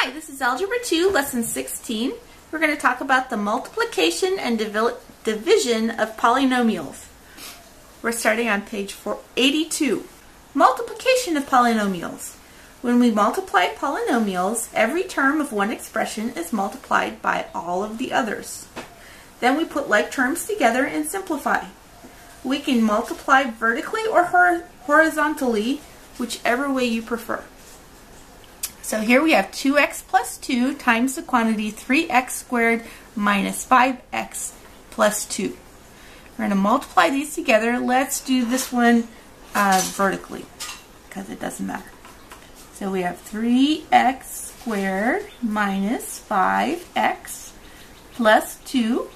Hi, this is Algebra 2, Lesson 16. We're going to talk about the multiplication and division of polynomials. We're starting on page 82. Multiplication of polynomials. When we multiply polynomials, every term of one expression is multiplied by all of the others. Then we put like terms together and simplify. We can multiply vertically or horizontally, whichever way you prefer. So here we have 2x plus 2 times the quantity 3x squared minus 5x plus 2. We're going to multiply these together. Let's do this one vertically because it doesn't matter. So we have 3x squared minus 5x plus 2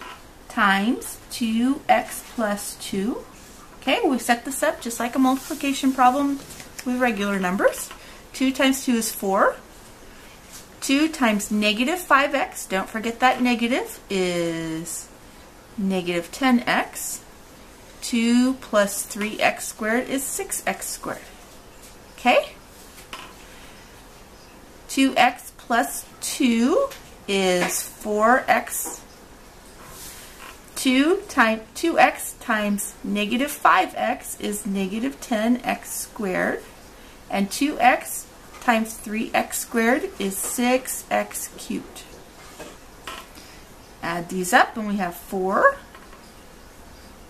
times 2x plus 2. Okay, we set this up just like a multiplication problem with regular numbers. 2 times 2 is 4. 2 times negative 5x, don't forget that negative, is negative 10x. 2 plus 3x squared is 6x squared. Okay? 2x plus 2 is 4x. 2x times negative 5x is negative 10x squared. And 2x times 3x squared is 6x cubed. Add these up and we have 4.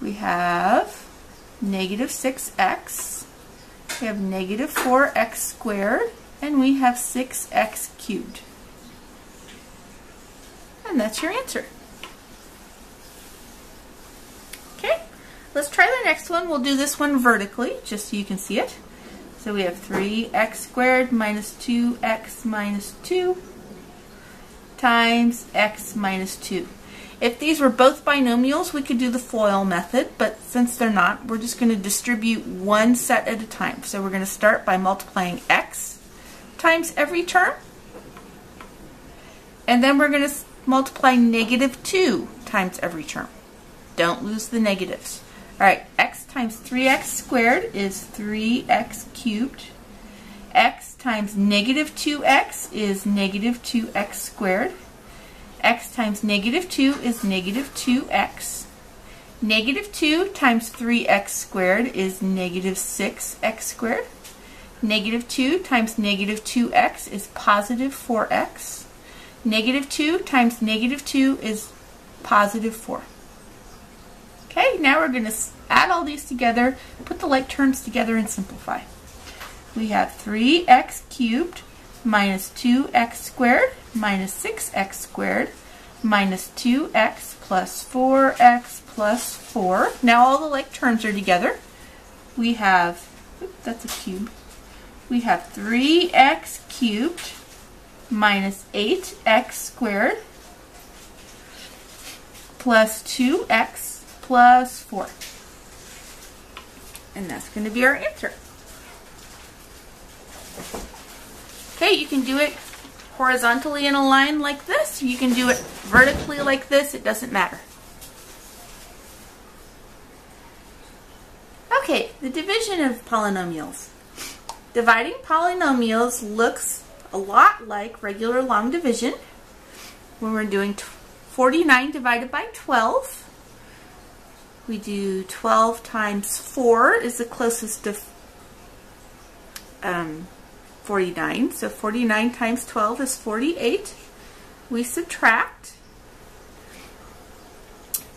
We have negative 6x. We have negative 4x squared. And we have 6x cubed. And that's your answer. Okay, let's try the next one. We'll do this one vertically, just so you can see it. So we have 3x squared minus 2x minus 2 times x minus 2. If these were both binomials, we could do the FOIL method, but since they're not, we're just going to distribute one set at a time. So we're going to start by multiplying x times every term, and then we're going to multiply negative 2 times every term. Don't lose the negatives. Alright, x times 3x squared is 3x cubed. X times negative 2x is negative 2x squared. X times negative 2 is negative 2x. Negative 2 times 3x squared is negative 6x squared. Negative 2 times negative 2x is positive 4x. Negative 2 times negative 2 is positive 4. Okay, now we're going to add all these together, put the like terms together, and simplify. We have 3x cubed minus 2x squared minus 6x squared minus 2x plus 4x plus 4. Now all the like terms are together. We have, that's a cube. We have 3x cubed minus 8x squared plus 2x plus 4. And that's going to be our answer. Okay, you can do it horizontally in a line like this. You can do it vertically like this. It doesn't matter. Okay, the division of polynomials. Dividing polynomials looks a lot like regular long division. When we're doing 49 divided by 12, we do 12 times 4 is the closest to 49. So 49 times 12 is 48. We subtract.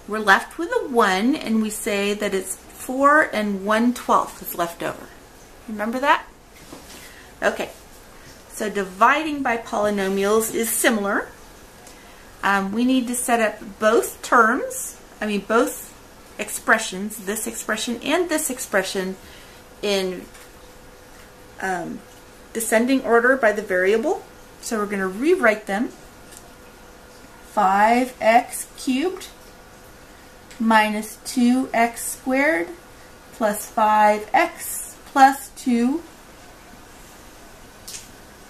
We're left with a 1, and we say that it's 4 and 1/12 is left over. Remember that? Okay. So dividing by polynomials is similar. We need to set up both terms, both expressions, this expression and this expression, in descending order by the variable. So we're going to rewrite them. 5x cubed minus 2x squared plus 5x plus 2,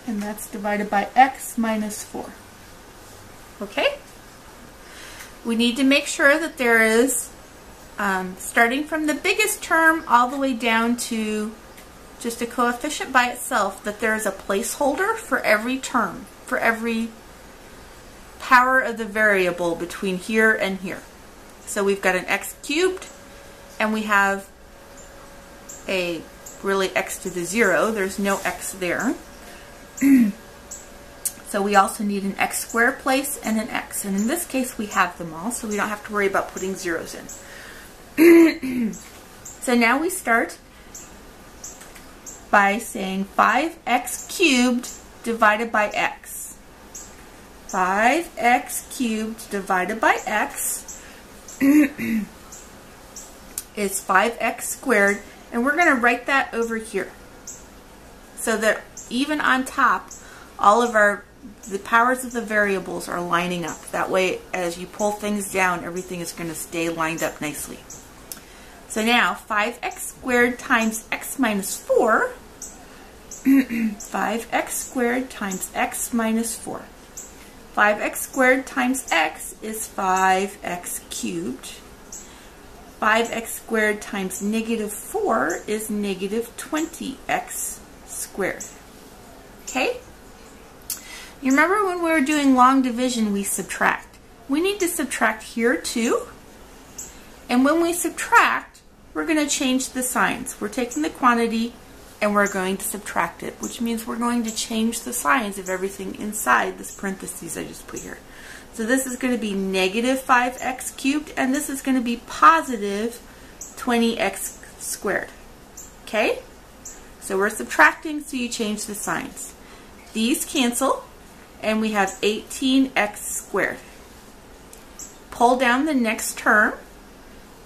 and that's divided by x minus 4. Okay? We need to make sure that there is, starting from the biggest term all the way down to just a coefficient by itself, that there is a placeholder for every term, for every power of the variable between here and here. So we've got an x cubed, and we have a really x to the 0. There's no x there. So we also need an x squared place and an x. And in this case, we have them all, so we don't have to worry about putting zeros in. So now we start by saying 5x cubed divided by x. 5x cubed divided by x is 5x squared, and we're going to write that over here so that even on top, all of the powers of the variables are lining up. That way, as you pull things down, everything is going to stay lined up nicely. So now, 5x squared times x minus 4, 5x squared times x minus 4. 5x squared times x is 5x cubed. 5x squared times negative 4 is negative 20x squared. Okay? You remember when we were doing long division, we subtract. We need to subtract here too. And when we subtract, we're going to change the signs. We're taking the quantity and we're going to subtract it, which means we're going to change the signs of everything inside this parentheses I just put here. So this is going to be negative 5x cubed, and this is going to be positive 20x squared. Okay? So we're subtracting, so you change the signs. These cancel, and we have 18x squared. Pull down the next term,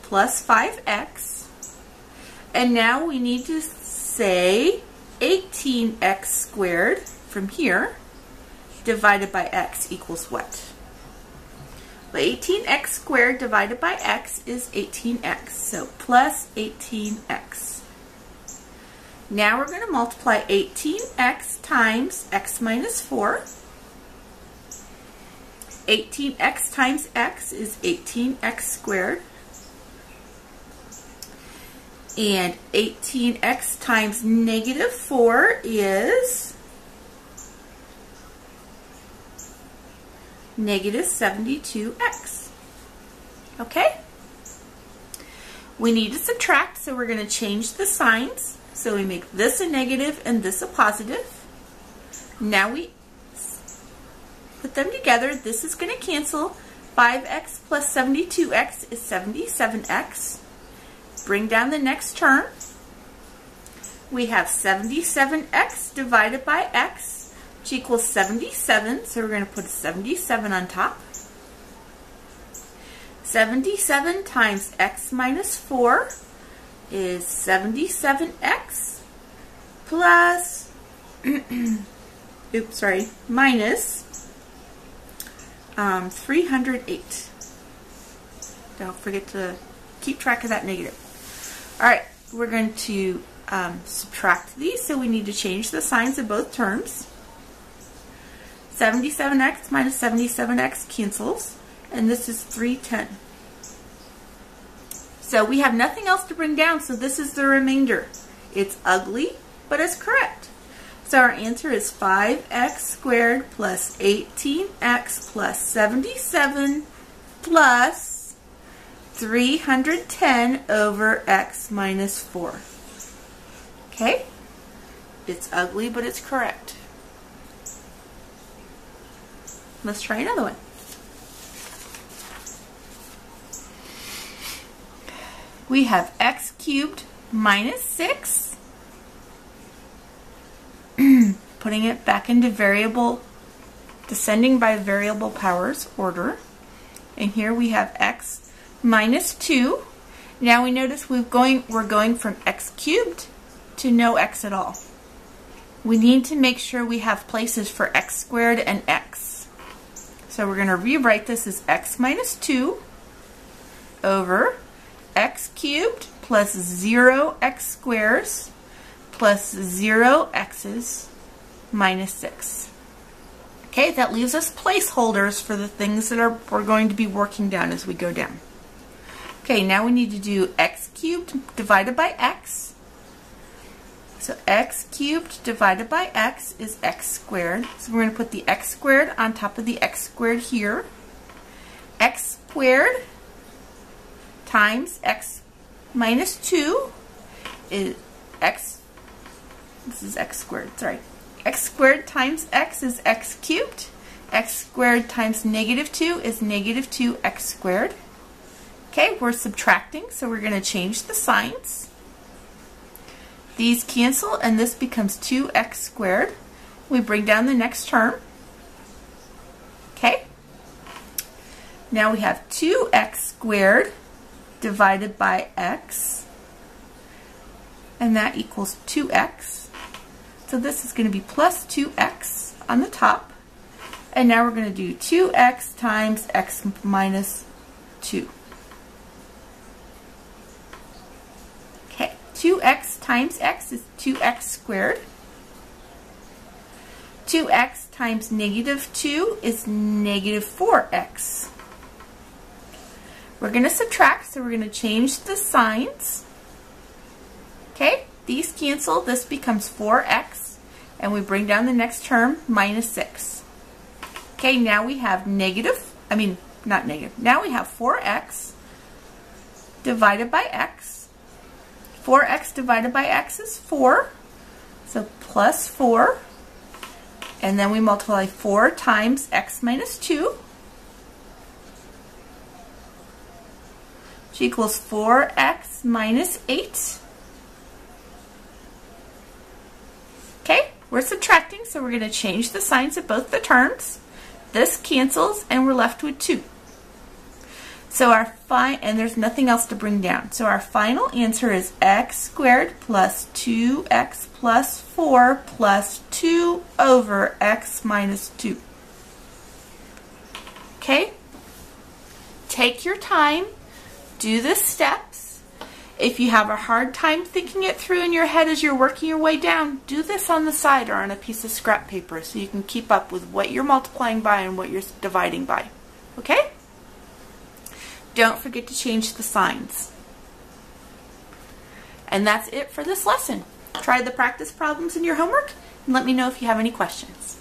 plus 5x, and now we need to say 18x squared from here divided by x equals what? Well, 18x squared divided by x is 18x, so plus 18x. Now we're going to multiply 18x times x minus 4. 18x times x is 18x squared. And 18x times negative 4 is negative 72x. Okay? We need to subtract, so we're going to change the signs. So we make this a negative and this a positive. Now we put them together. This is going to cancel. 5x plus 72x is 77x. Bring down the next term. We have 77x divided by x, which equals 77. So we're going to put a 77 on top. 77 times x minus 4 is 77x plus, minus 308. Don't forget to keep track of that negative. Alright, we're going to subtract these, so we need to change the signs of both terms. 77x minus 77x cancels, and this is 310. So we have nothing else to bring down, so this is the remainder. It's ugly, but it's correct. So our answer is 5x squared plus 18x plus 77 plus 310 over x minus 4. Okay? It's ugly, but it's correct. Let's try another one. We have x cubed minus 6. Putting it back into variable, descending by variable powers order. And here we have x minus 2. Now we notice we're going from x cubed to no x at all. We need to make sure we have places for x squared and x. So we're going to rewrite this as x minus 2 over x cubed plus 0x squares plus 0x's minus 6. Okay, that leaves us placeholders for the things that we're going to be working down as we go down. Okay, now we need to do x cubed divided by x. So x cubed divided by x is x squared. So we're going to put the x squared on top of the x squared here. X squared times x minus 2 is x, this is x squared, sorry. X squared times x is x cubed. X squared times negative 2 is negative 2x squared. Okay, we're subtracting, so we're going to change the signs. These cancel and this becomes 2x squared. We bring down the next term. Okay. Now we have 2x squared divided by x. And that equals 2x. So this is going to be plus 2x on the top. And now we're going to do 2x times x minus 2. 2x times x is 2x squared. 2x times negative 2 is negative 4x. We're going to subtract, so we're going to change the signs. Okay, these cancel, this becomes 4x, and we bring down the next term, minus 6. Okay, now we have now we have 4x divided by x. 4x divided by x is 4, so plus 4, and then we multiply 4 times x minus 2, which equals 4x minus 8. Okay, we're subtracting, so we're going to change the signs of both the terms. This cancels, and we're left with 2. So and there's nothing else to bring down. So our final answer is x squared plus 2x plus 4 plus 2 over x minus 2. Okay? Take your time. Do the steps. If you have a hard time thinking it through in your head as you're working your way down, do this on the side or on a piece of scrap paper so you can keep up with what you're multiplying by and what you're dividing by. Okay? Don't forget to change the signs. And that's it for this lesson. Try the practice problems in your homework and let me know if you have any questions.